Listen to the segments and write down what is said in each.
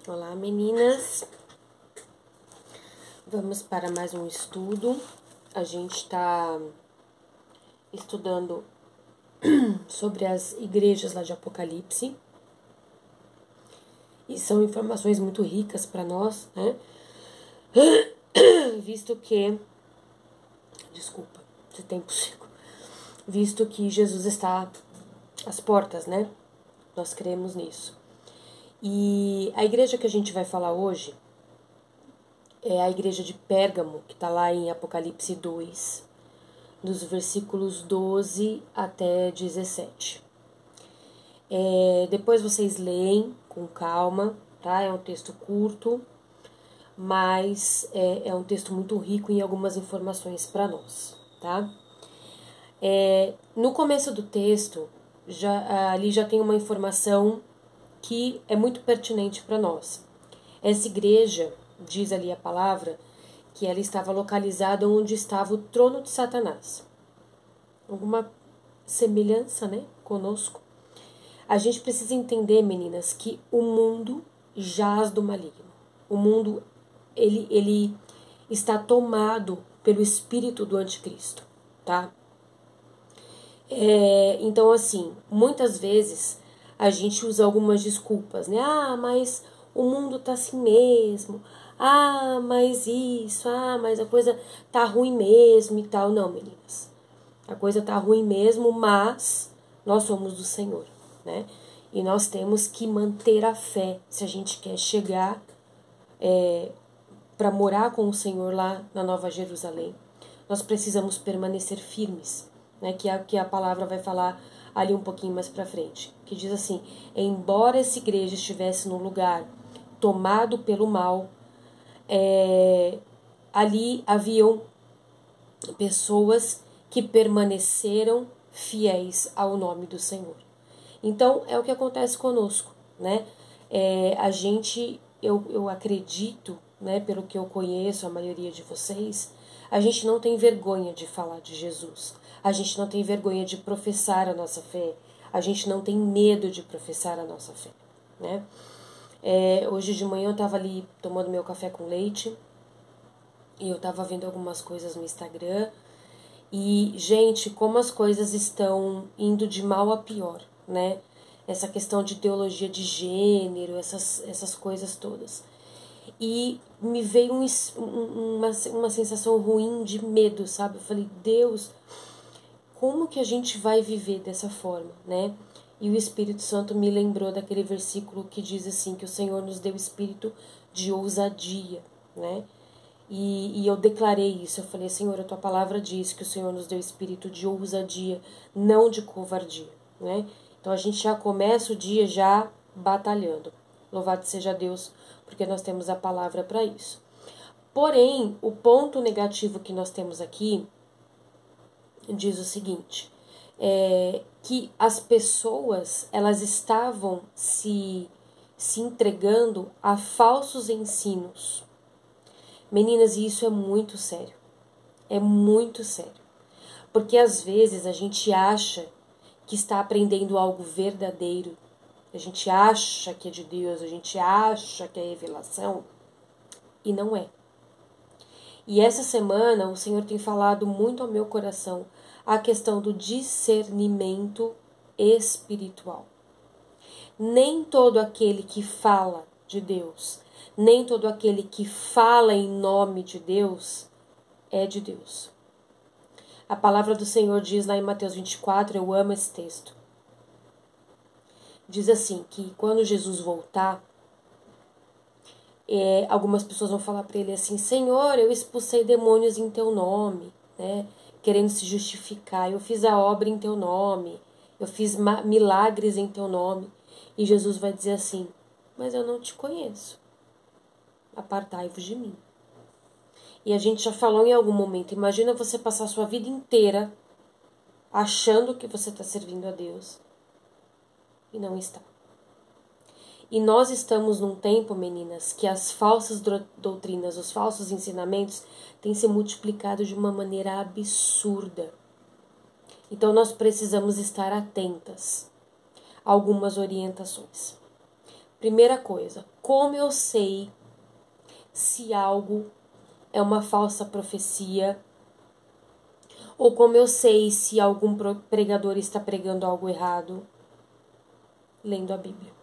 Olá, meninas. Vamos para mais um estudo. A gente está estudando sobre as igrejas lá de Apocalipse. E são informações muito ricas para nós, né? Visto que... Desculpa, esse tempo seco. Visto que Jesus está às portas, né? Nós cremos nisso. E a igreja que a gente vai falar hoje é a igreja de Pérgamo, que está lá em Apocalipse 2, dos versículos 12 até 17. Depois vocês leem com calma, tá? É um texto curto, mas é um texto muito rico em algumas informações para nós, tá? No começo do texto, ali já tem uma informação que é muito pertinente para nós. Essa igreja, diz ali a palavra, que ela estava localizada onde estava o trono de Satanás. Alguma semelhança, né, conosco? A gente precisa entender, meninas, que o mundo jaz do maligno. O mundo, ele está tomado pelo espírito do anticristo, tá? Então, assim, muitas vezes a gente usa algumas desculpas, né? Ah, mas o mundo tá assim mesmo. Ah, mas isso. Ah, mas a coisa tá ruim mesmo e tal. Não, meninas. A coisa tá ruim mesmo, mas nós somos do Senhor, né? E nós temos que manter a fé se a gente quer chegar para morar com o Senhor lá na Nova Jerusalém. Nós precisamos permanecer firmes, né? Que a palavra vai falar ali um pouquinho mais para frente, que diz assim: embora essa igreja estivesse num lugar tomado pelo mal, ali haviam pessoas que permaneceram fiéis ao nome do Senhor. Então é o que acontece conosco, né? Eu acredito, né, pelo que eu conheço, a maioria de vocês, a gente não tem vergonha de falar de Jesus. A gente não tem vergonha de professar a nossa fé. A gente não tem medo de professar a nossa fé, né? Hoje de manhã eu estava ali tomando meu café com leite e eu estava vendo algumas coisas no Instagram. E, gente, como as coisas estão indo de mal a pior, né? Essa questão de teologia de gênero, essas coisas todas. E me veio uma sensação ruim de medo, sabe? Eu falei, Deus, como que a gente vai viver dessa forma, né? E o Espírito Santo me lembrou daquele versículo que diz assim, que o Senhor nos deu espírito de ousadia, né? E eu declarei isso, eu falei, Senhor, a tua palavra diz que o Senhor nos deu espírito de ousadia, não de covardia, né? Então a gente já começa o dia já batalhando. Louvado seja Deus, porque nós temos a palavra para isso. Porém, o ponto negativo que nós temos aqui diz o seguinte, que as pessoas, elas estavam se entregando a falsos ensinos. Meninas, e isso é muito sério. É muito sério. Porque às vezes a gente acha que está aprendendo algo verdadeiro. A gente acha que é de Deus, a gente acha que é revelação. E não é. E essa semana o Senhor tem falado muito ao meu coração a questão do discernimento espiritual. Nem todo aquele que fala de Deus, nem todo aquele que fala em nome de Deus é de Deus. A palavra do Senhor diz lá em Mateus 24, eu amo esse texto. Diz assim, que quando Jesus voltar, algumas pessoas vão falar para ele assim, Senhor, eu expulsei demônios em teu nome, né? Querendo se justificar, eu fiz a obra em teu nome, eu fiz milagres em teu nome. E Jesus vai dizer assim, mas eu não te conheço, apartai-vos de mim. E a gente já falou em algum momento, imagina você passar a sua vida inteira achando que você está servindo a Deus e não está. E nós estamos num tempo, meninas, que as falsas doutrinas, os falsos ensinamentos têm se multiplicado de uma maneira absurda. Então nós precisamos estar atentas a algumas orientações. Primeira coisa, como eu sei se algo é uma falsa profecia, ou como eu sei se algum pregador está pregando algo errado? Lendo a Bíblia.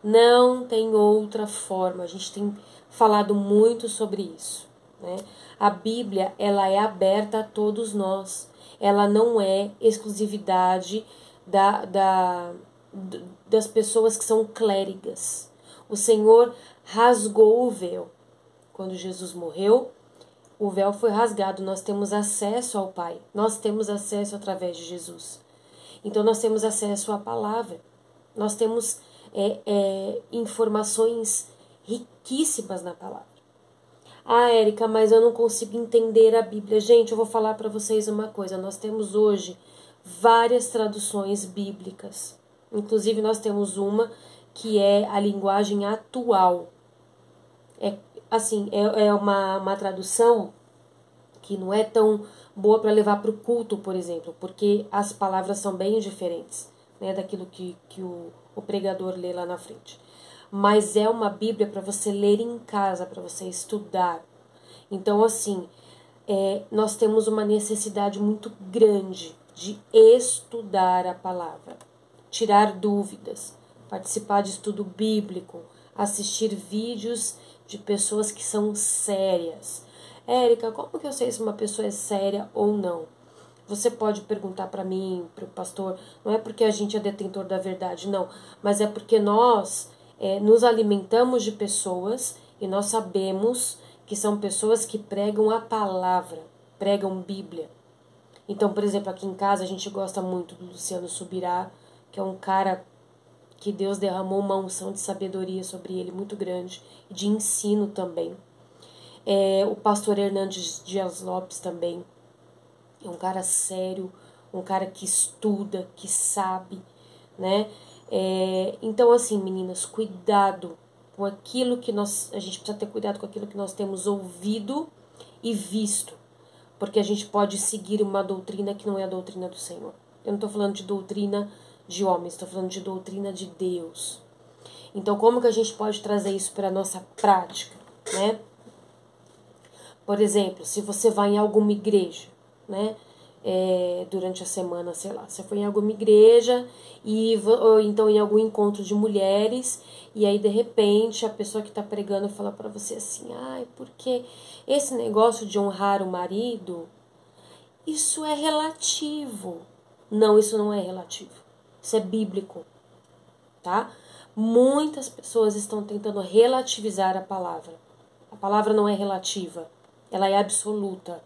Não tem outra forma. A gente tem falado muito sobre isso, né? A Bíblia, ela é aberta a todos nós. Ela não é exclusividade das pessoas que são clérigas. O Senhor rasgou o véu. Quando Jesus morreu, o véu foi rasgado. Nós temos acesso ao Pai. Nós temos acesso através de Jesus. Então, nós temos acesso à palavra. Nós temos informações riquíssimas na palavra. Ah, Érica, mas eu não consigo entender a Bíblia. Gente, eu vou falar para vocês uma coisa. Nós temos hoje várias traduções bíblicas. Inclusive, nós temos uma que é a linguagem atual. É uma tradução que não é tão boa para levar para o culto, por exemplo, porque as palavras são bem diferentes, né, daquilo que o pregador lê lá na frente. Mas é uma Bíblia para você ler em casa, para você estudar. Então, assim, nós temos uma necessidade muito grande de estudar a palavra, tirar dúvidas, participar de estudo bíblico, assistir vídeos de pessoas que são sérias. Érica, como que eu sei se uma pessoa é séria ou não? Você pode perguntar para mim, para o pastor, não é porque a gente é detentor da verdade, não, mas é porque nós nos alimentamos de pessoas e nós sabemos que são pessoas que pregam a palavra, pregam Bíblia. Então, por exemplo, aqui em casa a gente gosta muito do Luciano Subirá, que é um cara que Deus derramou uma unção de sabedoria sobre ele muito grande, e de ensino também. O pastor Hernandes Dias Lopes também é um cara sério, um cara que estuda, que sabe, né? Então, assim, meninas, cuidado com aquilo que a gente precisa ter cuidado com aquilo que nós temos ouvido e visto, porque a gente pode seguir uma doutrina que não é a doutrina do Senhor. Eu não estou falando de doutrina de homens, estou falando de doutrina de Deus. Então, como que a gente pode trazer isso para a nossa prática, né? Por exemplo, se você vai em alguma igreja, né? Durante a semana, sei lá, você foi em alguma igreja ou então em algum encontro de mulheres, e aí de repente a pessoa que está pregando fala para você assim, porque esse negócio de honrar o marido, isso é relativo. Não, isso não é relativo, isso é bíblico, tá? Muitas pessoas estão tentando relativizar a palavra não é relativa, ela é absoluta.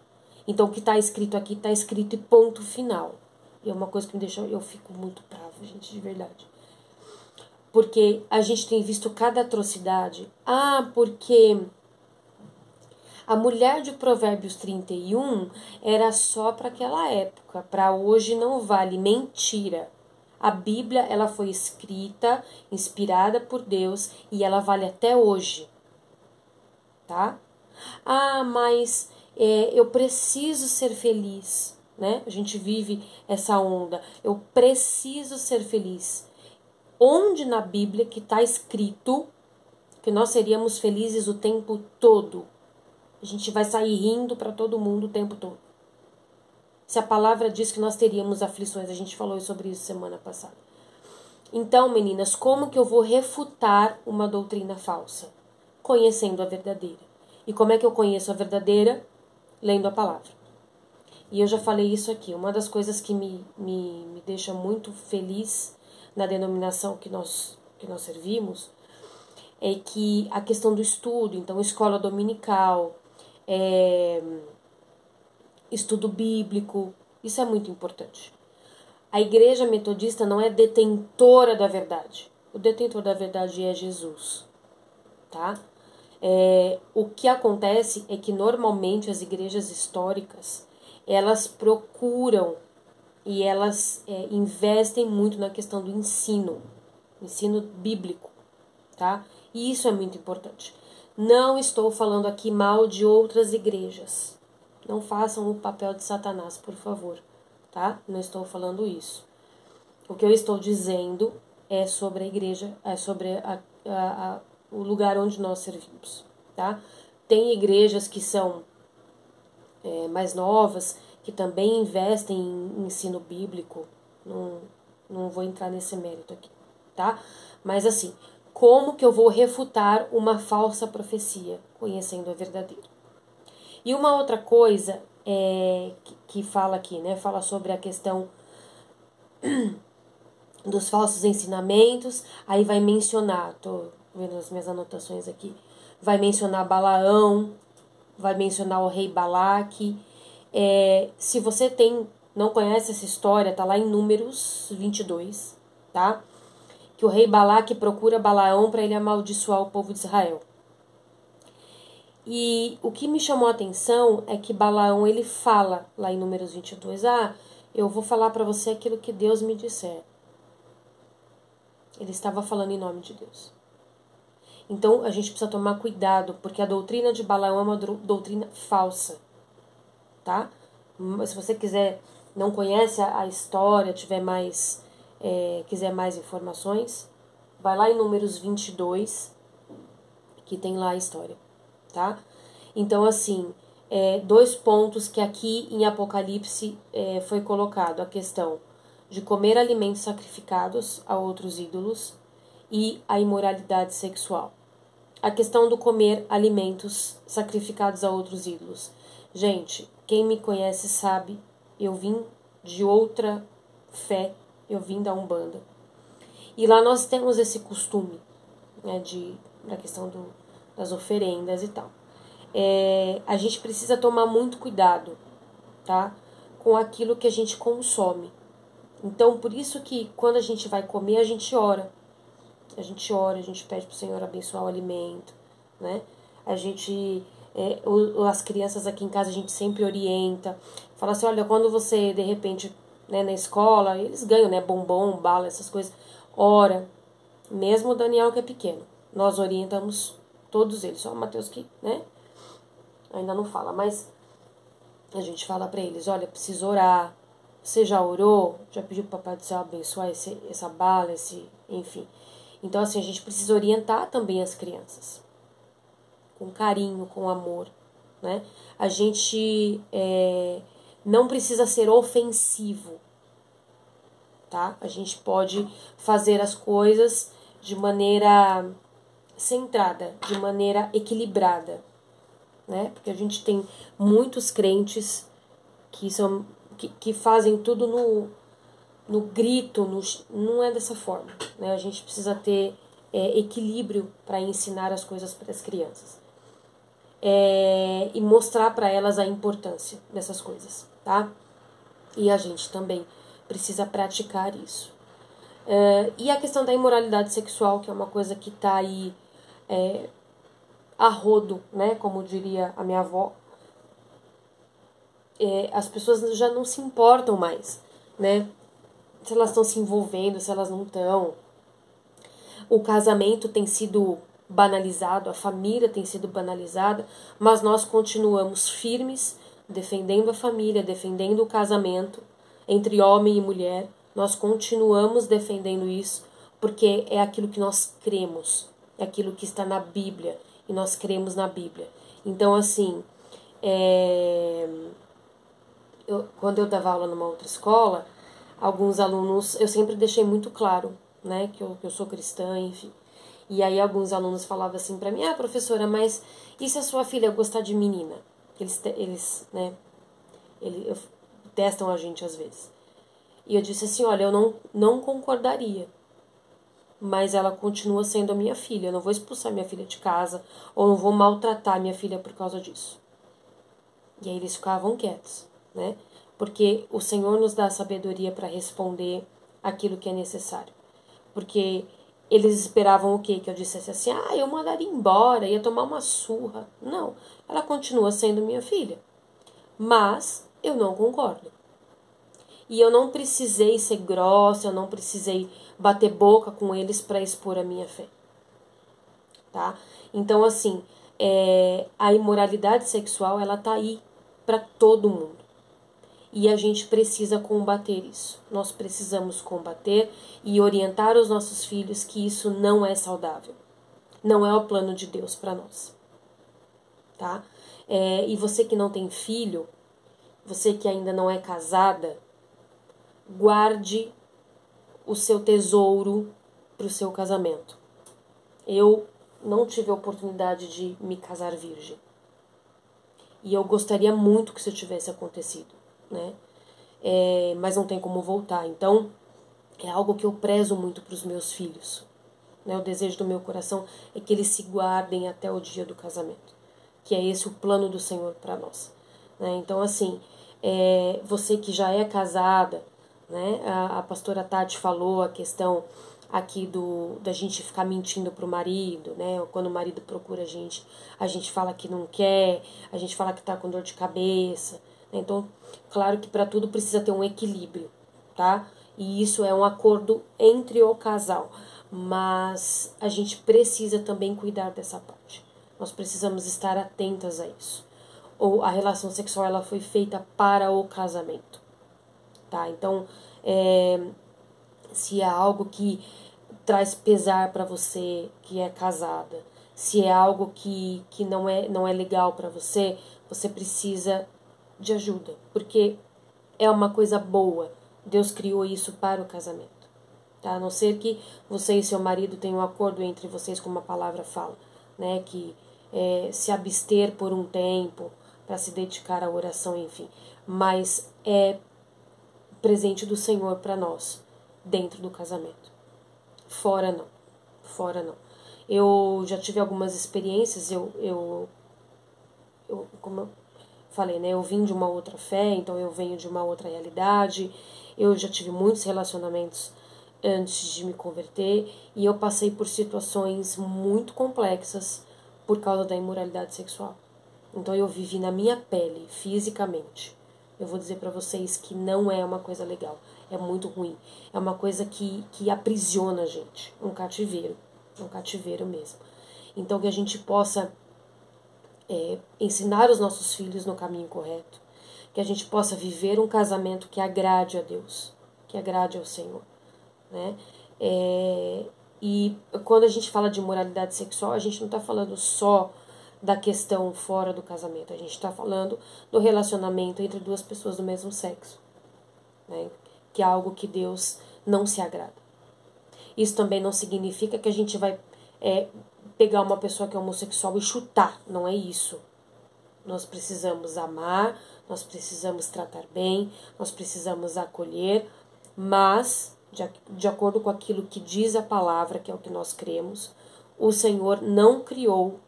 Então, o que está escrito aqui, está escrito e ponto final. E é uma coisa que me deixa... Eu fico muito brava, gente, de verdade. Porque a gente tem visto cada atrocidade. Porque a mulher de Provérbios 31 era só para aquela época. Para hoje não vale. Mentira. A Bíblia, ela foi escrita, inspirada por Deus, e ela vale até hoje. Tá? Mas... eu preciso ser feliz, né? A gente vive essa onda. Eu preciso ser feliz. Onde na Bíblia que está escrito que nós seríamos felizes o tempo todo? A gente vai sair rindo para todo mundo o tempo todo. Se a palavra diz que nós teríamos aflições, a gente falou sobre isso semana passada. Então, meninas, como que eu vou refutar uma doutrina falsa? Conhecendo a verdadeira. E como é que eu conheço a verdadeira? Lendo a palavra. E eu já falei isso aqui. Uma das coisas que me deixa muito feliz na denominação que nós servimos é que a questão do estudo, então escola dominical, estudo bíblico, isso é muito importante. A igreja metodista não é detentora da verdade. O detentor da verdade é Jesus, tá? O que acontece é que normalmente as igrejas históricas, elas procuram e elas investem muito na questão do ensino bíblico, tá? E isso é muito importante. Não estou falando aqui mal de outras igrejas. Não façam o papel de Satanás, por favor, tá? Não estou falando isso. O que eu estou dizendo é sobre a igreja, o lugar onde nós servimos, tá? Tem igrejas que são mais novas, que também investem em ensino bíblico, não vou entrar nesse mérito aqui, tá? Mas assim, como que eu vou refutar uma falsa profecia? Conhecendo a verdadeira. E uma outra coisa que fala aqui, né? Fala sobre a questão dos falsos ensinamentos, aí vai mencionar, tô vendo as minhas anotações aqui, vai mencionar Balaão, vai mencionar o rei Balaque. Se você não conhece essa história, tá lá em Números 22, tá? Que o rei Balaque procura Balaão para ele amaldiçoar o povo de Israel. E o que me chamou a atenção é que Balaão, ele fala lá em Números 22, eu vou falar para você aquilo que Deus me disser. Ele estava falando em nome de Deus. Então, a gente precisa tomar cuidado, porque a doutrina de Balaão é uma doutrina falsa, tá? Se você não conhece a história, quiser mais informações, vai lá em Números 22, que tem lá a história, tá? Então, assim, 2 pontos que aqui em Apocalipse foi colocado, a questão de comer alimentos sacrificados a outros ídolos e a imoralidade sexual. A questão do comer alimentos sacrificados a outros ídolos. Gente, quem me conhece sabe, eu vim de outra fé, eu vim da Umbanda. E lá nós temos esse costume, né, da questão das oferendas e tal. A gente precisa tomar muito cuidado, tá, com aquilo que a gente consome. Então, por isso que quando a gente vai comer, a gente ora. A gente pede pro Senhor abençoar o alimento, né? A gente, as crianças aqui em casa, a gente sempre orienta. Fala assim, olha, quando você, de repente, né, na escola, eles ganham, né, bombom, bala, essas coisas. Ora, mesmo o Daniel que é pequeno, nós orientamos todos eles. Só o Mateus que, né, ainda não fala, mas a gente fala pra eles, olha, precisa orar. Você já orou? Já pediu pro Papai do Céu abençoar essa bala, enfim. Então, assim, a gente precisa orientar também as crianças. Com carinho, com amor, né? A gente não precisa ser ofensivo, tá? A gente pode fazer as coisas de maneira centrada, de maneira equilibrada, né? Porque a gente tem muitos crentes que fazem tudo no grito, não é dessa forma, né? A gente precisa ter equilíbrio para ensinar as coisas para as crianças e mostrar para elas a importância dessas coisas, tá? E a gente também precisa praticar isso. E a questão da imoralidade sexual, que é uma coisa que tá aí a rodo, né? Como diria a minha avó. As pessoas já não se importam mais, né? Se elas estão se envolvendo, se elas não estão. O casamento tem sido banalizado, a família tem sido banalizada, mas nós continuamos firmes, defendendo a família, defendendo o casamento entre homem e mulher. Nós continuamos defendendo isso, porque é aquilo que nós cremos, é aquilo que está na Bíblia, e nós cremos na Bíblia. Então, assim, quando eu dava aula numa outra escola, alguns alunos, eu sempre deixei muito claro, né, que eu sou cristã, enfim. E aí alguns alunos falavam assim pra mim, professora, mas e se a sua filha gostar de menina? Eles testam a gente às vezes. E eu disse assim, olha, eu não concordaria, mas ela continua sendo a minha filha, eu não vou expulsar minha filha de casa, ou não vou maltratar minha filha por causa disso. E aí eles ficavam quietos, né? Porque o Senhor nos dá a sabedoria para responder aquilo que é necessário. Porque eles esperavam o quê? Que eu dissesse assim, eu mandaria embora, ia tomar uma surra. Não, ela continua sendo minha filha. Mas eu não concordo. E eu não precisei ser grossa, eu não precisei bater boca com eles para expor a minha fé. Tá? Então, assim, a imoralidade sexual, ela tá aí para todo mundo. E a gente precisa combater isso. Nós precisamos combater e orientar os nossos filhos que isso não é saudável. não é o plano de Deus para nós, tá? E você que não tem filho, você que ainda não é casada, guarde o seu tesouro para o seu casamento. Eu não tive a oportunidade de me casar virgem. E eu gostaria muito que isso tivesse acontecido, né? Mas não tem como voltar. Então, é algo que eu prezo muito para os meus filhos. Né? O desejo do meu coração é que eles se guardem até o dia do casamento. Que é esse o plano do Senhor para nós. Né? Então, assim, você que já é casada, né? A pastora Tati falou a questão aqui da gente ficar mentindo pro marido, né? Quando o marido procura a gente fala que não quer, a gente fala que tá com dor de cabeça, né? Então, claro que para tudo precisa ter um equilíbrio, tá? E isso é um acordo entre o casal, mas a gente precisa também cuidar dessa parte. Nós precisamos estar atentas a isso. Ou a relação sexual ela foi feita para o casamento, tá? Então, se é algo que traz pesar para você que é casada, se é algo que não é legal para você, você precisa de ajuda, porque é uma coisa boa. Deus criou isso para o casamento, tá? A não ser que você e seu marido tenham um acordo entre vocês, como a palavra fala, né? Que se abster por um tempo para se dedicar à oração, enfim. Mas é presente do Senhor para nós dentro do casamento. Fora não. Fora não. Eu já tive algumas experiências, como eu falei, né? Eu vim de uma outra fé, então eu venho de uma outra realidade. Eu já tive muitos relacionamentos antes de me converter e eu passei por situações muito complexas por causa da imoralidade sexual. Então eu vivi na minha pele, fisicamente. Eu vou dizer para vocês que não é uma coisa legal, é muito ruim. É uma coisa que aprisiona a gente, um cativeiro mesmo. Então que a gente possa ensinar os nossos filhos no caminho correto, que a gente possa viver um casamento que agrade a Deus, que agrade ao Senhor, né? E quando a gente fala de moralidade sexual, a gente não está falando só da questão fora do casamento, a gente está falando do relacionamento entre duas pessoas do mesmo sexo, né? Que é algo que Deus não se agrada. Isso também não significa que a gente vai pegar uma pessoa que é homossexual e chutar, não é isso. Nós precisamos amar, nós precisamos tratar bem, nós precisamos acolher, mas, de acordo com aquilo que diz a palavra, que é o que nós cremos, o Senhor não criou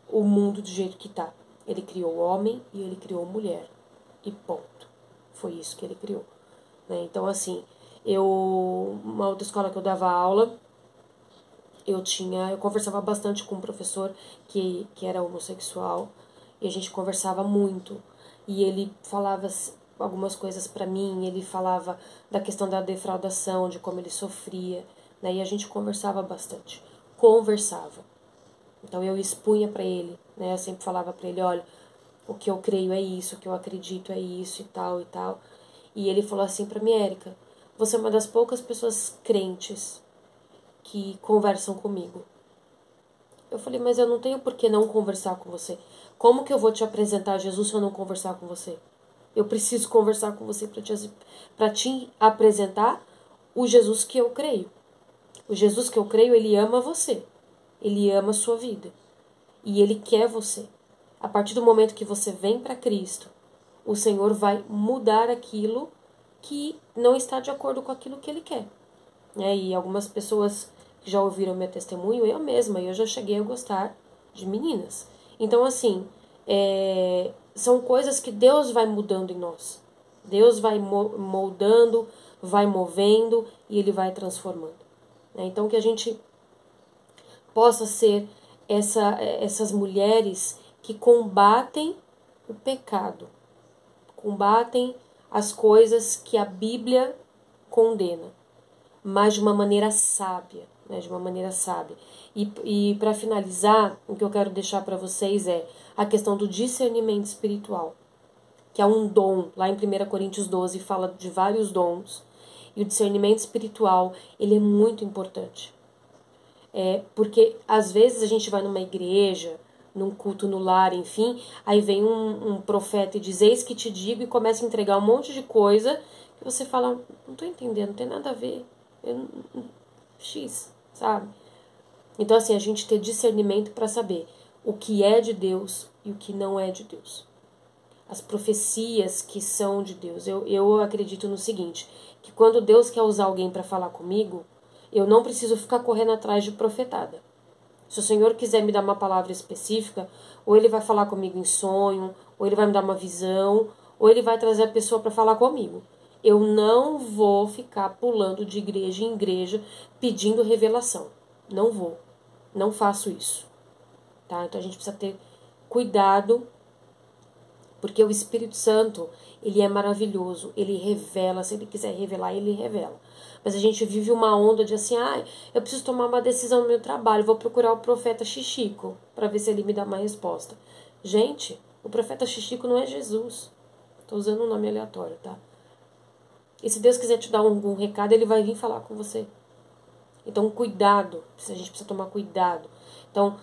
o mundo do jeito que está. Ele criou o homem e ele criou a mulher. E ponto. Foi isso que ele criou. Né? Então, assim, uma outra escola que eu dava aula, eu conversava bastante com um professor que era homossexual, e a gente conversava muito. E ele falava algumas coisas para mim, ele falava da questão da defraudação, de como ele sofria, né? E a gente conversava bastante. Então eu expunha para ele, né? Eu sempre falava para ele, olha, o que eu creio é isso, o que eu acredito é isso e tal e tal. E ele falou assim para mim, Érica, você é uma das poucas pessoas crentes que conversam comigo. Eu falei, mas eu não tenho por que não conversar com você. Como que eu vou te apresentar Jesus se eu não conversar com você? Eu preciso conversar com você para te apresentar o Jesus que eu creio. O Jesus que eu creio, ele ama você. Ele ama a sua vida. E ele quer você. A partir do momento que você vem para Cristo, o Senhor vai mudar aquilo que não está de acordo com aquilo que ele quer. E algumas pessoas que já ouviram meu testemunho, eu mesma, eu já cheguei a gostar de meninas. Então, assim, são coisas que Deus vai mudando em nós. Deus vai moldando, vai movendo e ele vai transformando. Então, que a gente possa ser essas mulheres que combatem o pecado, combatem as coisas que a Bíblia condena, mas de uma maneira sábia, né? De uma maneira sábia. E para finalizar, o que eu quero deixar para vocês é a questão do discernimento espiritual, que é um dom. Lá em 1 Coríntios 12 fala de vários dons, e o discernimento espiritual, ele é muito importante. Porque às vezes a gente vai numa igreja, num culto no lar, enfim, aí vem um profeta e diz, eis que te digo, e começa a entregar um monte de coisa, que você fala, não tô entendendo, não tem nada a ver, X, sabe? Então, assim, a gente ter discernimento para saber o que é de Deus e o que não é de Deus. As profecias que são de Deus. Eu acredito no seguinte, que quando Deus quer usar alguém para falar comigo, eu não preciso ficar correndo atrás de profetada. Se o Senhor quiser me dar uma palavra específica, ou Ele vai falar comigo em sonho, ou Ele vai me dar uma visão, ou Ele vai trazer a pessoa para falar comigo. Eu não vou ficar pulando de igreja em igreja pedindo revelação. Não vou. Não faço isso. Tá? Então a gente precisa ter cuidado, porque o Espírito Santo, ele é maravilhoso, ele revela, se ele quiser revelar, ele revela. Mas a gente vive uma onda de assim, eu preciso tomar uma decisão no meu trabalho, vou procurar o profeta Xixico para ver se ele me dá uma resposta. Gente, o profeta Xixico não é Jesus. Tô usando um nome aleatório, tá? E se Deus quiser te dar algum recado, ele vai vir falar com você. Então, cuidado, a gente precisa tomar cuidado. Então,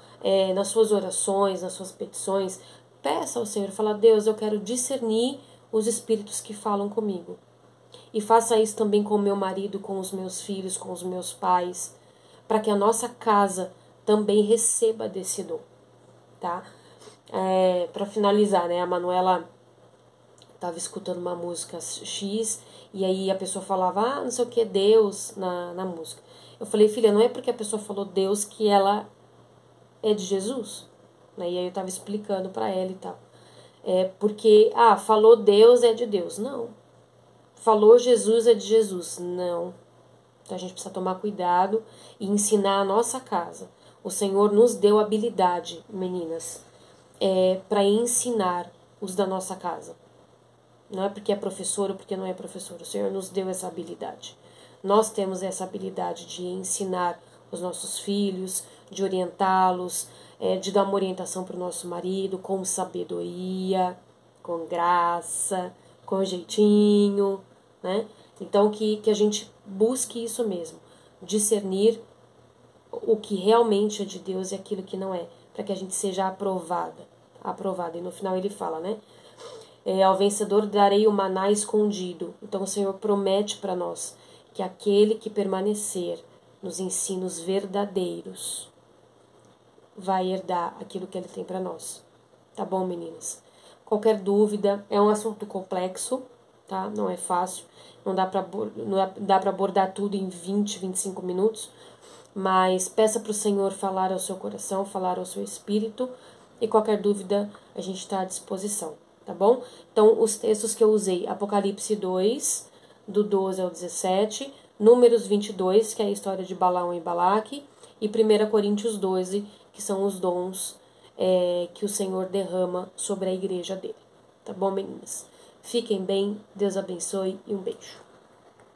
nas suas orações, nas suas petições, peça ao Senhor, fala, Deus, eu quero discernir os espíritos que falam comigo. E faça isso também com o meu marido, com os meus filhos, com os meus pais, para que a nossa casa também receba desse dom, tá? Para finalizar, né, a Manuela estava escutando uma música X, e aí a pessoa falava, não sei o que, Deus, na música. Eu falei, filha, não é porque a pessoa falou Deus que ela é de Jesus? E aí eu estava explicando para ela e tal. Porque, falou Deus é de Deus. Não. Falou Jesus é de Jesus. Não. Então a gente precisa tomar cuidado e ensinar a nossa casa. O Senhor nos deu habilidade, meninas, para ensinar os da nossa casa. Não é porque é professor ou porque não é professor. O Senhor nos deu essa habilidade. Nós temos essa habilidade de ensinar os nossos filhos, de orientá-los, de dar uma orientação para o nosso marido com sabedoria, com graça, com jeitinho, né? Então que a gente busque isso mesmo, discernir o que realmente é de Deus e aquilo que não é, para que a gente seja aprovada. E no final ele fala, né? Ao vencedor darei o maná escondido. Então o Senhor promete para nós que aquele que permanecer nos ensinos verdadeiros vai herdar aquilo que ele tem para nós. Tá bom, meninas? Qualquer dúvida, é um assunto complexo, tá? Não é fácil, não dá para abordar tudo em 20, 25 minutos, mas peça para o Senhor falar ao seu coração, falar ao seu espírito, e qualquer dúvida a gente está à disposição, tá bom? Então, os textos que eu usei, Apocalipse 2, do 12 ao 17, Números 22, que é a história de Balaão e Balaque, e 1 Coríntios 12, que são os dons que o Senhor derrama sobre a igreja dele. Tá bom, meninas? Fiquem bem, Deus abençoe e um beijo.